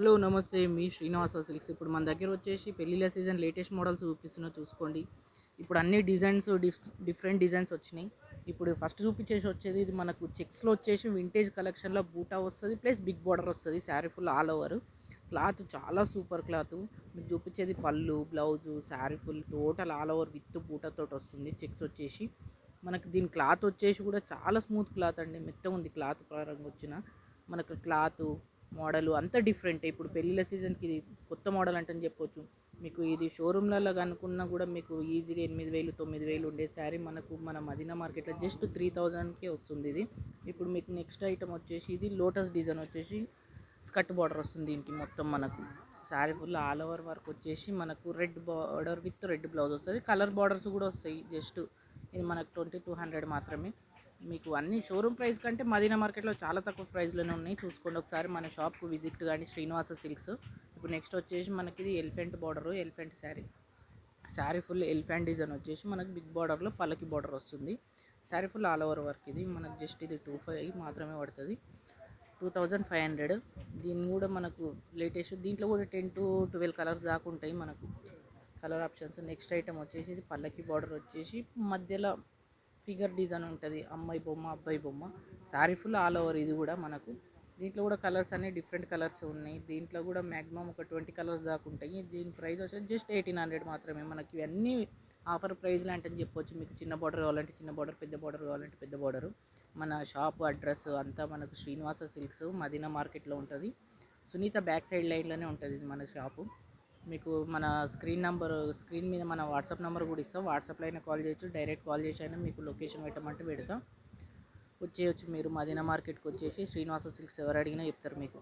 Hello నమస్తే మీ Srinivasa silks. ఇప్పుడు మన దగ్గర వచ్చేసి పెళ్ళిళ్ళ సీజన్ లేటెస్ట్ మోడల్స్ చూపిస్తున్నా చూసుకోండి. ఇప్పుడు అన్ని డిజైన్స్ డిఫరెంట్ డిజైన్స్ వచ్చినాయి. ఇప్పుడు ఫస్ట్ చూపించేసి వచ్చేది ఇది మనకు చెక్స్లో వచ్చేసి వింటేజ్ కలెక్షన్లో బూటా వస్తుంది, ప్లస్ బిగ్ బార్డర్ వస్తుంది. Sari full all over cloth చాలా సూపర్ క్లాత్. మీకు చూపించేది పళ్ళు, blouse, sari full total all over with బూటాతో వస్తుంది. చెక్స్ వచ్చేసి మనకు దీని క్లాత్ వచ్చేసి కూడా చాలా స్మూత్ క్లాత్ అండి, మెత్తగా ఉంది క్లాత్ పరంగా వచ్చిన మనకు క్లాత్ మోడలు అంతా డిఫరెంట్. ఇప్పుడు పెళ్ళిళ్ళ సీజన్కి ఇది కొత్త మోడల్ అంటని చెప్పొచ్చు. మీకు ఇది షోరూమ్లలో కనుక్కున్నా కూడా మీకు ఈజీగా 8,000 9,000 ఉండే శారీ మనకు మన మదీనా మార్కెట్లో జస్ట్ 3,000కే వస్తుంది ఇది. ఇప్పుడు మీకు నెక్స్ట్ ఐటమ్ వచ్చేసి ఇది లోటస్ డిజైన్ వచ్చేసి స్కర్ట్ బార్డర్ వస్తుంది దీనికి మొత్తం మనకు. Sari full all over work వచ్చేసి మనకు red border with red blouse వస్తుంది. కలర్ బార్డర్స్ కూడా వస్తాయి. జస్ట్ ఇది మనకు 2,200 మాత్రమే. మీకు అన్ని షోరూమ్ ప్రైస్ కంటే మదీనా మార్కెట్లో చాలా తక్కువ ప్రైస్లోనే ఉన్నాయి. చూసుకోండి ఒకసారి మన షాప్కు విజిట్ కానీ, శ్రీనివాస సిల్క్స్. ఇప్పుడు నెక్స్ట్ వచ్చేసి మనకి ఇది elephant border, elephant sari. Sari full elephant design వచ్చేసి మనకి బిగ్ బార్డర్లో పల్లకి బార్డర్ వస్తుంది. Sari full all over work. ఇది మనకు జస్ట్ ఇది 25 మాత్రమే పడుతుంది, 2,500. దీన్ని కూడా మనకు లేటెస్ట్ దీంట్లో కూడా 10 to 12 కలర్స్ దాకా ఉంటాయి మనకు కలర్ ఆప్షన్స్. నెక్స్ట్ ఐటమ్ వచ్చేసి ఇది పల్లకి బార్డర్ వచ్చేసి మధ్యలో ఫిగర్ డిజైన్ ఉంటుంది, అమ్మాయి బొమ్మ అబ్బాయి బొమ్మ. శారీ ఫుల్ ఆల్ ఓవర్ ఇది కూడా మనకు. దీంట్లో కూడా కలర్స్ అన్నీ డిఫరెంట్ కలర్స్ ఉన్నాయి. దీంట్లో కూడా మ్యాక్సిమం ఒక 20 కలర్స్ దాకా ఉంటాయి. దీని ప్రైస్ వచ్చేసి జస్ట్ 1,800 మాత్రమే. మనకి ఇవన్నీ ఆఫర్ ప్రైస్లు అంటే చెప్పొచ్చు. మీకు చిన్న బార్డర్ కావాలంటే చిన్న బార్డర్, పెద్ద బార్డర్ కావాలంటే పెద్ద బార్డరు. మన షాప్ అడ్రస్ అంతా మనకు శ్రీనివాస సిల్క్స్ మదీనా మార్కెట్లో ఉంటుంది. సునీత బ్యాక్ సైడ్ లైన్లోనే ఉంటుంది ఇది మన షాపు. మీకు మన స్క్రీన్ మీద మన వాట్సాప్ నెంబర్ కూడా ఇస్తాం. వాట్సాప్లో అయినా కాల్ చేయొచ్చు, డైరెక్ట్ కాల్ చేసి అయినా మీకు లొకేషన్ పెట్టమంటే పెడతాం. వచ్చేయచ్చు మీరు మదీనా మార్కెట్కి వచ్చేసి శ్రీనివాస సిల్క్స్ ఎవరు అడిగినా చెప్తారు మీకు.